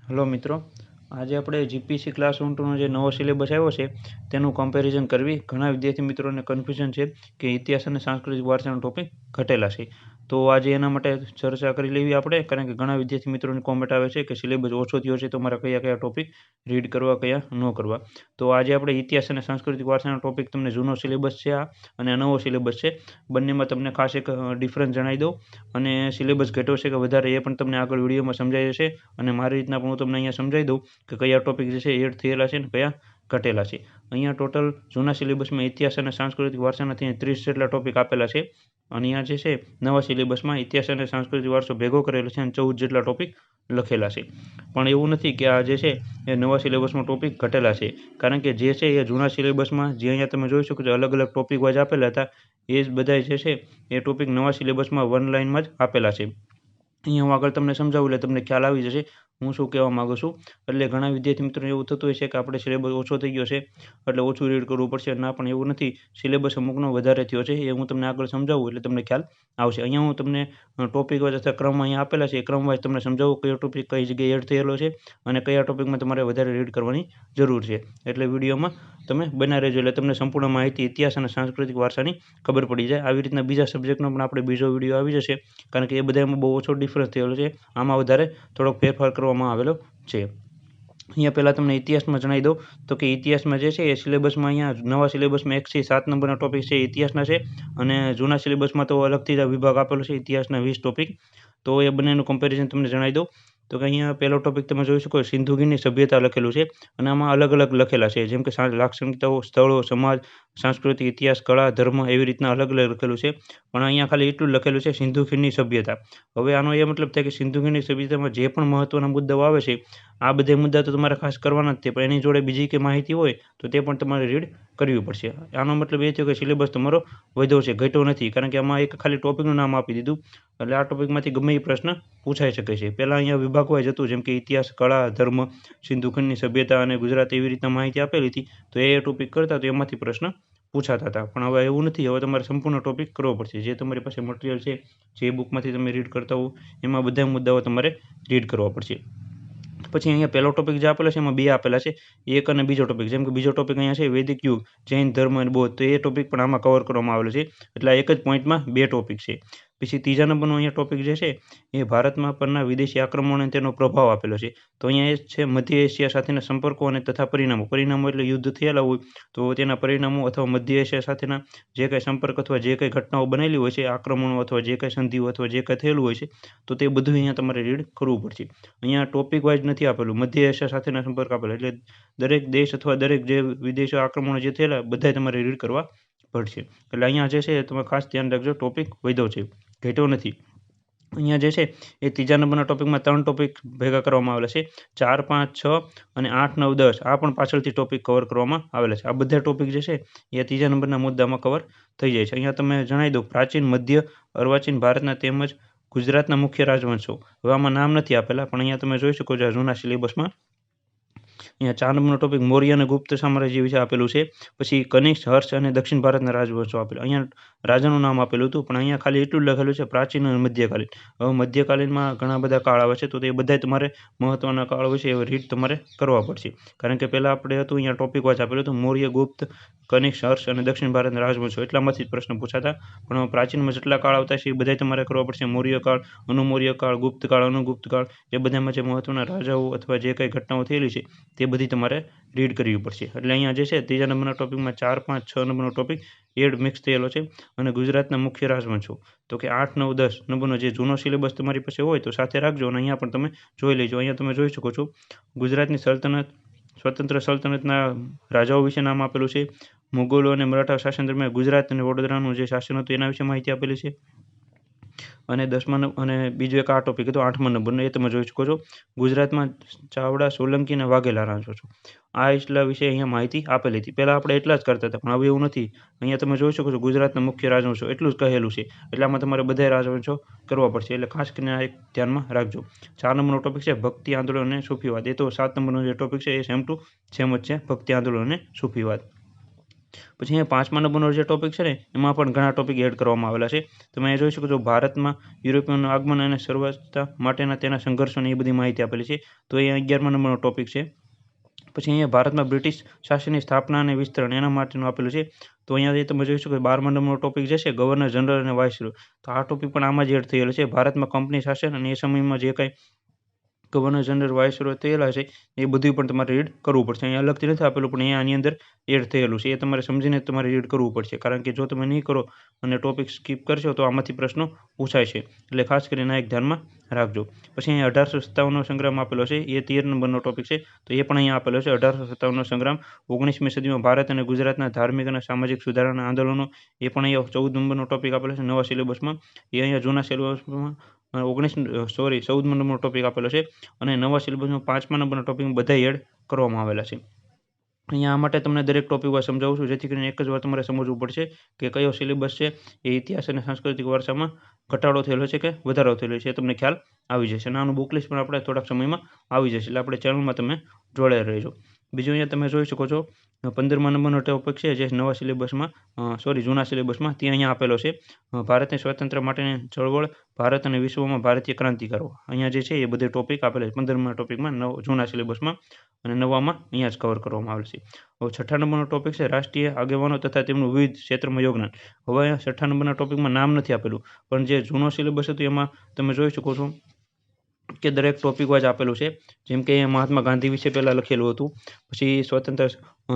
Hello મિત્રો, આજે આપણે જીપીસી ક્લાસ 1 નો જે નવો સિલેબસ આવ્યો છે તેનું કમ્પેરિઝન કરવી. ઘણા વિદ્યાર્થી મિત્રોને કન્ફ્યુઝન છે કે ઇતિહાસ અને સાંસ્કૃતિક વારસાનો ટોપિક ઘટેલા છે. તો આજે એના માટે ચર્ચા કરી લેવી આપણે, કારણ કે ઘણા વિદ્યાર્થી મિત્રોની કોમેન્ટ આવે છે કે સિલેબસ ઓછો થયો છે તો મારા કયા કયા ટોપિક રીડ કરવા, કયા ન કરવા. તો આજે આપણે ઇતિહાસ અને સાંસ્કૃતિક વારસાનો ટોપિક, તમને જૂનો સિલેબસ છે આ અને નવો સિલેબસ છે, બંનેમાં તમને ખાસ એક ડિફરન્સ જણાવી દઉં. અને સિલેબસ ઘટ્યો છે કે વધારે એ પણ તમને આગળ વિડીયોમાં સમજાઈ જશે. અને મારી રીતના પણ હું તમને અહીંયા સમજાવી દઉં કે કયા ટોપિક જે છે એડ થયેલા છે ને કયા ઘટેલા છે. અહીંયા ટોટલ જૂના સિલેબસમાં ઇતિહાસ અને સાંસ્કૃતિક વારસાના 30 જેટલા ટોપિક આપેલા છે. અને અહીંયા જે છે નવા સિલેબસમાં ઇતિહાસ અને સાંસ્કૃતિક વારસો ભેગો કરેલો છે અને 14 જેટલા ટોપિક લખેલા છે. પણ એવું નથી કે આ જે છે એ નવા સિલેબસમાં ટોપિક ઘટેલા છે, કારણ કે જે છે એ જૂના સિલેબસમાં જે અહીંયા તમે જોઈ શકો છો અલગ અલગ ટોપિક વાઇઝ આપેલા હતા, એ જ બધા જે છે એ ટોપિક નવા સિલેબસમાં વન લાઇનમાં જ આપેલા છે. અહીંયા હું આગળ તમને સમજાવું એટલે તમને ખ્યાલ આવી જશે હું શું કહેવા માગું છું. એટલે ઘણા વિદ્યાર્થી મિત્રોને એવું થતું હોય છે કે આપણે સિલેબસ ઓછો થઈ ગયો છે એટલે ઓછું રીડ કરવું પડશે. ના, પણ એવું નથી. સિલેબસ અમુકનો વધારે થયો છે, એ હું તમને આગળ સમજાવું એટલે તમને ખ્યાલ આવશે. અહીંયા હું તમને ટોપિક વાઇઝ અથવા ક્રમ અહીંયા આપેલા છે, એ ક્રમ વાઇઝ તમને સમજાવું કયો ટોપિક કઈ જગ્યાએ એડ થયેલો છે અને કયા ટોપિકમાં તમારે વધારે રીડ કરવાની જરૂર છે. એટલે વિડીયોમાં તમે બના રહેજો એટલે તમને સંપૂર્ણ માહિતી ઇતિહાસ અને સાંસ્કૃતિક વારસાની ખબર પડી જાય. આવી રીતના બીજા સબ્જેક્ટનો પણ આપણે બીજો વિડીયો આવી જશે, કારણ કે એ બધામાં બહુ ઓછો ડિફરન્સ થયેલો છે. આમાં વધારે થોડોક ફેરફાર કરવામાં આવેલો છે. અહીંયા પહેલાં તમને ઇતિહાસમાં જણાવી દઉં તો કે ઇતિહાસમાં જે છે એ સિલેબસમાં અહીંયા નવા સિલેબસમાં 1 થી 7 નંબરના ટોપિક છે ઇતિહાસના છે, અને જૂના સિલેબસમાં તો અલગથી જ વિભાગ આપેલો છે ઇતિહાસના 20 ટોપિક. તો એ બંનેનું કમ્પેરિઝન તમને જણાવી દઉં તો કે અહીંયા પહેલો ટોપિક તમે જોઈ શકો સિંધુકીની સભ્યતા લખેલું છે, અને આમાં અલગ અલગ લખેલા છે, જેમ કે લાક્ષણિકતાઓ, સ્થળો, સમાજ, સાંસ્કૃતિક, ઇતિહાસ, કળા, ધર્મ, એવી રીતના અલગ અલગ લખેલું છે. પણ અહીંયા ખાલી એટલું જ લખેલું છે સિંધુકીની સભ્યતા. હવે આનો એ મતલબ થાય કે સિંધુકીની સભ્યતામાં જે પણ મહત્વના મુદ્દાઓ આવે છે, આ બધા મુદ્દા તો તમારે ખાસ કરવાના જ છે, પણ એની જોડે બીજી કંઈ માહિતી હોય તો તે પણ તમારે રીડ કરવી પડશે. આનો મતલબ એ થયો કે સિલેબસ તમારો વધ્યો છે, ઘટ્યો નથી, કારણ કે આમાં એક ખાલી ટોપિકનું નામ આપી દીધું એટલે આ ટોપિકમાંથી ગમે એ પ્રશ્ન પૂછાઈ શકે છે. પહેલાં અહીંયા વિભાગ વાઇઝ હતું, જેમ કે ઇતિહાસ, કળા, ધર્મ, સિંધુખંડની સભ્યતા અને ગુજરાત, એવી રીતના માહિતી આપેલી હતી. તો એ ટોપિક કરતા તો એમાંથી પ્રશ્ન પૂછાતા હતા. પણ હવે એવું નથી. હવે તમારે સંપૂર્ણ ટોપિક કરવો પડશે. જે તમારી પાસે મટીરિયલ છે, જે બુકમાંથી તમે રીડ કરતા હો, એમાં બધા મુદ્દાઓ તમારે રીડ કરવા પડશે. પછી અહીંયા પહેલો ટોપિક જે આપેલો છે એમાં 2 આપેલા છે, એક અને બીજો ટોપિક. જેમ કે બીજો ટોપિક અહીંયા છે વૈદિક યુગ, જૈન ધર્મ અને બૌદ્ધ, તો એ ટોપિક પણ આમાં કવર કરવામાં આવેલો છે. એટલે એક જ પોઈન્ટમાં 2 ટોપિક છે. પછી ત્રીજા નંબરનો અહીંયા ટોપિક જે છે એ ભારતમાં પરના વિદેશી આક્રમણો અને તેનો પ્રભાવ આપેલો છે. તો અહીંયા એ છે મધ્ય એશિયા સાથેના સંપર્કો અને તથા પરિણામો. પરિણામો એટલે યુદ્ધ થયેલા હોય તો તેના પરિણામો, અથવા મધ્ય એશિયા સાથેના જે કંઈ સંપર્ક અથવા જે કંઈ ઘટનાઓ બનેલી હોય છે, આક્રમણો અથવા જે કંઈ સંધિઓ અથવા જે કંઈ થયેલું હોય છે, તો તે બધું અહીંયા તમારે રીડ કરવું પડશે. અહીંયા ટોપિક વાઇઝ નથી આપેલું, મધ્ય એશિયા સાથેના સંપર્ક આપેલા, એટલે દરેક દેશ અથવા દરેક જે વિદેશી આક્રમણો જે થયેલા બધાય તમારે રીડ કરવા પડશે. એટલે અહીંયા જે છે તમે ખાસ ધ્યાન રાખજો, ટોપિક વધ્યો છે, ઘટ્યો નથી. અહીંયા જે છે એ ત્રીજા નંબરના ટોપિકમાં 3 ટોપિક ભેગા કરવામાં આવેલા છે, 4, 5, 6 અને 8, 9, 10. આ પણ પાછળથી ટોપિક કવર કરવામાં આવેલા છે. આ બધા ટોપિક જે છે એ ત્રીજા નંબરના મુદ્દામાં કવર થઈ જાય છે. અહીંયા તમે જણાવી દો પ્રાચીન, મધ્ય, અર્વાચીન ભારતના તેમજ ગુજરાતના મુખ્ય રાજવંશો. હવે આમાં નામ નથી આપેલા, પણ અહીંયા તમે જોઈ શકો છો જૂના સિલેબસમાં અહીંયા 4 નંબરનો ટોપિક મૌર્ય અને ગુપ્ત સામ્રાજ્ય વિશે આપેલું છે. પછી કનિષ્ક, હર્ષ અને દક્ષિણ ભારતના રાજવંશો આપેલા. અહીંયા રાજાનું નામ આપેલું હતું, પણ અહીંયા ખાલી એટલું જ લખેલું છે પ્રાચીન અને મધ્યકાલીન. હવે મધ્યકાલીનમાં ઘણા બધા કાળ આવે છે, તો તે બધાય તમારે મહત્વના કાળ હોય છે એ રીડ તમારે કરવા પડશે. કારણ કે પહેલાં આપણે હતું અહીંયા ટોપિક વાઇઝ આપેલું હતું મૌર્ય, ગુપ્ત, કનિષ્ક, હર્ષ અને દક્ષિણ ભારતના રાજવંશો, એટલામાંથી જ પ્રશ્ન પૂછાતા. પણ પ્રાચીનમાં જેટલા કાળ આવતા છે એ બધાય તમારે કરવા પડશે. મૌર્ય કાળ, અનુમૌર્ય કાળ, ગુપ્ત કાળ, અનુગુપ્ત કાળ, એ બધામાં જે મહત્વના રાજાઓ અથવા જે કંઈ ઘટનાઓ થયેલી છે તે બધી તમારે રીડ કરવી પડશે. એટલે અહીંયા જે છે ત્રીજા નંબરના ટોપિકમાં 4, 5, 6 નંબરનો ટોપિક એડ મિક્સ થયેલો છે. અને ગુજરાતના મુખ્ય રાજવંશો તો કે 8, 9, 10 નંબરનો જે જૂનો સિલેબસ તમારી પાસે હોય તો સાથે રાખજો, અને અહીંયા પણ તમે જોઈ લેજો. અહીંયા તમે જોઈ શકો છો ગુજરાતની સલ્તનત, સ્વતંત્ર સલ્તનતના રાજાઓ વિશે નામ આપેલું છે. મુગલો અને મરાઠા શાસન દરમિયાન ગુજરાત અને વડોદરાનું જે શાસન હતું એના વિશે માહિતી આપેલી છે. અને 10મા અને બીજો એક આ ટોપિક હતો 8મા નંબરનો, એ તમે જોઈ શકો છો ગુજરાતમાં ચાવડા, સોલંકી અને વાઘેલા રાજવંશો. આ એટલા વિશે અહીંયા માહિતી આપેલી હતી. પહેલાં આપણે એટલા જ કરતા હતા, પણ હવે એવું નથી. અહીંયા તમે જોઈ શકો છો ગુજરાતના મુખ્ય રાજવંશો એટલું જ કહેલું છે, એટલામાં તમારે બધા રાજવંશો કરવા પડશે. એટલે ખાસ કરીને આ એક ધ્યાનમાં રાખજો. 4 નંબરનો ટોપિક છે ભક્તિ આંદોલન અને સૂફીવાદ. એ તો 7 નંબરનો જે ટોપિક છે એ સેમ ટુ સેમ જ છે, ભક્તિ આંદોલન અને સૂફીવાદ. પછી અહીંયા 5મા નંબરનો જે ટોપિક છે ને એમાં પણ ઘણા ટોપિક એડ કરવામાં આવેલા છે. તમે અહીં જોઈ શકો છો ભારતમાં યુરોપિયનનું આગમન અને સર્વસ્થતા માટેના તેના સંઘર્ષોની એ બધી માહિતી આપેલી છે. તો એ 11મા નંબરનો ટોપિક છે. પછી અહીંયા ભારતમાં બ્રિટિશ શાસનની સ્થાપના અને વિસ્તરણ એના માટેનું આપેલું છે. તો અહીંયાથી તમે જોઈ શકો 12મા નંબરનો ટોપિક જે છે ગવર્નર જનરલ અને વાઇસરોય. તો આ ટોપિક પણ આમાં જ એડ થયેલો છે. ભારતમાં કંપની શાસન અને એ સમયમાં જે કંઈ ગવર્નર જનરલ વાઇસરોય થયેલા છે એ બધું પણ તમારે રીડ કરવું પડશે. અહીંયા અલગથી નથી આપેલું પણ અહીંયા આની અંદર એડ થયેલું છે. એ તમારે સમજીને તમારે રીડ કરવું પડશે, કારણ કે જો તમે નહીં કરો અને ટોપિક સ્કીપ કરશો તો આમાંથી પ્રશ્નો પૂછાય છે. એટલે ખાસ કરીને આ એક ધ્યાનમાં રાખજો. પછી અહીંયા 1857નો સંગ્રામ આપેલો છે. એ 13 નંબરનો ટોપિક છે. તો એ પણ અહીંયા આપેલો છે 1857નો સંગ્રામ. 19મી સદીમાં ભારત અને ગુજરાતના ધાર્મિક અને સામાજિક સુધારાના આંદોલનો. એ પણ અહીંયા 14 નંબરનો ટોપિક આપેલો છે નવા સિલેબસમાં. એ અહીંયા જૂના સિલેબસમાં 14મા નંબરનો ટોપિક આપેલો છે. અને નવા સિલેબસમાં 5મા નંબરના ટોપિક બધા એડ કરવામાં આવેલા છે. અહીંયા આ માટે તમને દરેક ટોપિક વાર સમજાવું છું, જેથી કરીને એક જ વાર તમારે સમજવું પડશે કે કયો સિલેબસ છે એ ઇતિહાસ અને સાંસ્કૃતિક વારસામાં ઘટાડો થયેલો છે કે વધારો થયેલો છે, એ તમને ખ્યાલ આવી જશે. અને આનું બુક લિસ્ટ પણ આપણે થોડાક સમયમાં આવી જશે. એટલે આપણે ચેનલમાં તમે જોડાઈ રહેજો. બીજું અહીંયા તમે જોઈ શકો છો 15મા નંબરનો ટોપિક છે જે નવા સિલેબસમાં જૂના સિલેબસમાં તે અહીંયા આપેલો છે. ભારતની સ્વતંત્ર માટેની ચળવળ, ભારત અને વિશ્વમાં ભારતીય ક્રાંતિકારો. અહીંયા જે છે એ બધે ટોપિક આપેલા છે 15મા ટોપિકમાં જૂના સિલેબસમાં, અને નવામાં અહીંયા જ કવર કરવામાં આવેલ છે. હવે 6ઠા નંબરનો ટોપિક છે રાષ્ટ્રીય આગેવાનો તથા તેમનું વિવિધ ક્ષેત્રમાં યોગદાન. હવે અહીંયા 6ઠા નંબરના ટોપિકમાં નામ નથી આપેલું, પણ જે જૂનો સિલેબસ હતો એમાં તમે જોઈ શકો છો કે દરેક ટોપિક વાઇઝ આપેલું છે. જેમ કે મહાત્મા ગાંધી વિશે પહેલાં લખેલું હતું. પછી સ્વતંત્ર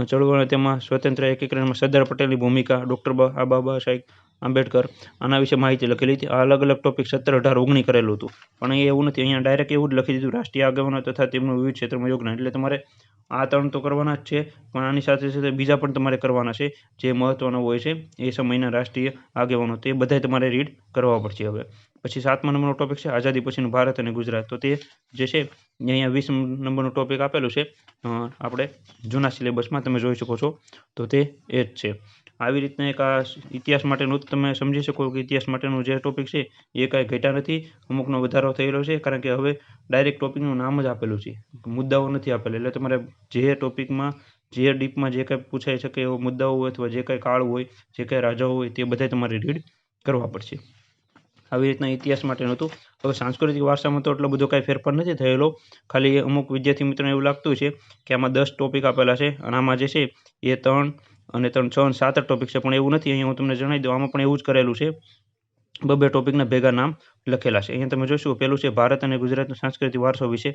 ચળવળ, તેમાં સ્વતંત્ર એકીકરણમાં સરદાર પટેલની ભૂમિકા, ડૉક્ટર બાબા સાહેબ આંબેડકર, આના વિશે માહિતી લખેલી હતી. આ અલગ અલગ ટોપિક 17, 18, 19 કરેલું હતું. પણ એ એવું નથી, અહીંયા ડાયરેક્ટ એવું જ લખી દીધું રાષ્ટ્રીય આગેવાનો તથા તેમનું વિવિધ ક્ષેત્રમાં યોગદાન. એટલે તમારે આ 3 તો કરવાના જ છે, પણ આની સાથે સાથે બીજા પણ તમારે કરવાના છે જે મહત્ત્વના હોય છે એ સમયના રાષ્ટ્રીય આગેવાનો. તે બધાય તમારે રીડ કરવા પડશે. હવે પછી 7મા નંબરનો ટોપિક છે આઝાદી પછીનું ભારત અને ગુજરાત. તો તે જે છે અહીંયા 20 નંબરનું ટોપિક આપેલું છે આપણે જૂના સિલેબસમાં, તમે જોઈ શકો છો. તો તે એ જ છે. આવી રીતના એક આ ઇતિહાસ માટેનું તમે સમજી શકો કે ઇતિહાસ માટેનું જે ટોપિક છે એ કાંઈ ઘટ્યા નથી, અમુકનો વધારો થયેલો છે, કારણ કે હવે ડાયરેક્ટ ટોપિકનું નામ જ આપેલું છે, મુદ્દાઓ નથી આપેલા. એટલે તમારે જે ટોપિકમાં જે ડીપમાં જે કાંઈ પૂછાઈ શકે એવા મુદ્દાઓ હોય અથવા જે કાંઈ કાળ હોય, જે કાંઈ રાજાઓ હોય, તે બધા તમારે રીડ કરવા પડશે. આવી રીતના ઇતિહાસ માટેનું હતું. હવે સાંસ્કૃતિક વારસામાં તો એટલો બધો કાંઈ ફેરફાર નથી થયેલો. ખાલી અમુક વિદ્યાર્થી મિત્રોને એવું લાગતું છે કે આમાં 10 ટોપિક આપેલા છે અને આમાં જે છે એ 3 અને 3, 6 અને 7 ટોપિક છે, પણ એવું નથી. અહીંયા હું તમને જણાવી દઉં, આમાં પણ એવું જ કરેલું છે. 2 ટોપિકના ભેગા નામ લખેલા છે. અહીંયા તમે જોશો પહેલું છે ભારત અને ગુજરાતનો સાંસ્કૃતિક વારસો વિશે.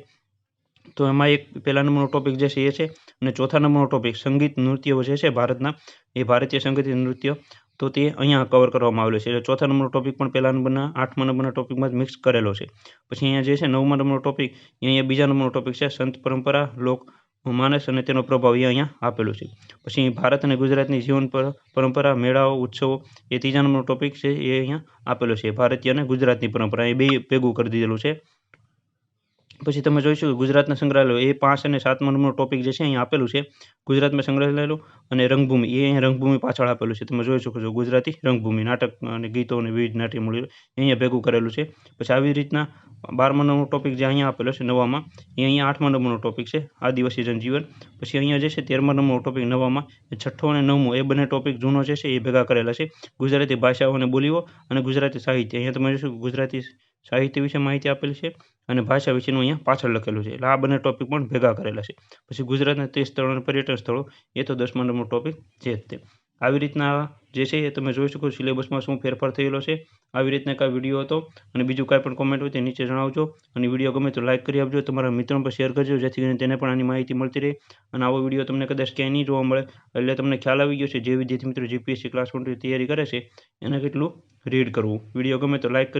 તો એમાં એક 1લા નંબરનો ટોપિક જે છે એ છે, અને 4થા નંબરનો ટોપિક સંગીત નૃત્યો જે છે ભારતના, એ ભારતીય સંગીત નૃત્ય. તો તે અહીંયા કવર કરવામાં આવેલું છે. એટલે 4થા નંબરનો ટોપિક પણ 1લા નંબરના 8મા નંબરના ટોપિકમાં જ મિક્સ કરેલો છે. પછી અહીંયા જે છે 9મા નંબરનો ટોપિક, અહીંયા 2જા નંબરનો ટોપિક છે સંત પરંપરા, લોક માનસ અને તેનો પ્રભાવ, એ અહીંયા આપેલું છે. પછી ભારત અને ગુજરાતની જીવન પરંપરા, મેળાઓ, ઉત્સવો, એ 3જા નંબરનો ટોપિક છે એ અહીંયા આપેલો છે. ભારતીય અને ગુજરાતની પરંપરા એ બે ભેગું કરી દીધેલું છે. પછી તમે જોઈશું ગુજરાતના સંગ્રહાલયો, એ 5 અને 7મા નંબરનો ટોપિક જે છે અહીંયા આપેલું છે. ગુજરાતમાં સંગ્રહાલયો અને રંગભૂમિ, એ અહીંયા રંગભૂમિ પાછળ આપેલું છે. તમે જોઈ શકો છો ગુજરાતી રંગભૂમિ, નાટક અને ગીતો અને વિવિધ નાટ્ય મૂલ્યો, એ અહીંયા ભેગું કરેલું છે. પછી આવી રીતના 12મા નંબરનો ટોપિક જે અહીંયા આપેલો છે નવામાં, એ અહીંયા 8મા નંબરનો ટોપિક છે આદિવાસી જનજીવન. પછી અહીંયા જે છે 13મા નંબરનો ટોપિક નવામાં, એ 6ઠ્ઠો અને 9મો એ બંને ટોપિક જૂનો જે છે એ ભેગા કરેલા છે. ગુજરાતી ભાષાઓ અને બોલીઓ અને ગુજરાતી સાહિત્ય, અહીંયા તમે જોશો ગુજરાતી સાહિત્ય વિશે માહિતી આપેલી છે અને ભાષા વિશેનું અહીંયા પાછળ લખેલું છે. એટલે આ બંને ટોપિક પણ ભેગા કરેલા છે. પછી ગુજરાતના 30 સ્થળો અને પર્યટન સ્થળો, એ તો 10મા નંબરનો ટોપિક છે જ તે. આવી રીતના જે છે એ તમે જોઈ શકો સિલેબસમાં શું ફેરફાર થયેલો છે. આવી રીતના કાંઈ વિડીયો હતો, અને બીજું કાંઈ પણ કોમેન્ટ હોય તે નીચે જણાવજો. અને વિડીયો ગમે તો લાઇક કરી આપજો, તમારા મિત્રો પર શેર કરજો, જેથી કરીને તેને પણ આની માહિતી મળતી રહે. અને આવો વિડીયો તમને કદાચ ક્યાંય નહીં જોવા મળે, એટલે તમને ખ્યાલ આવી ગયો છે જે વિદ્યાર્થી મિત્રો જીપીએસસી ક્લાસ 1 તૈયારી કરે છે એને કેટલું રીડ કરવું. વિડીયો ગમે તો લાઇક કરી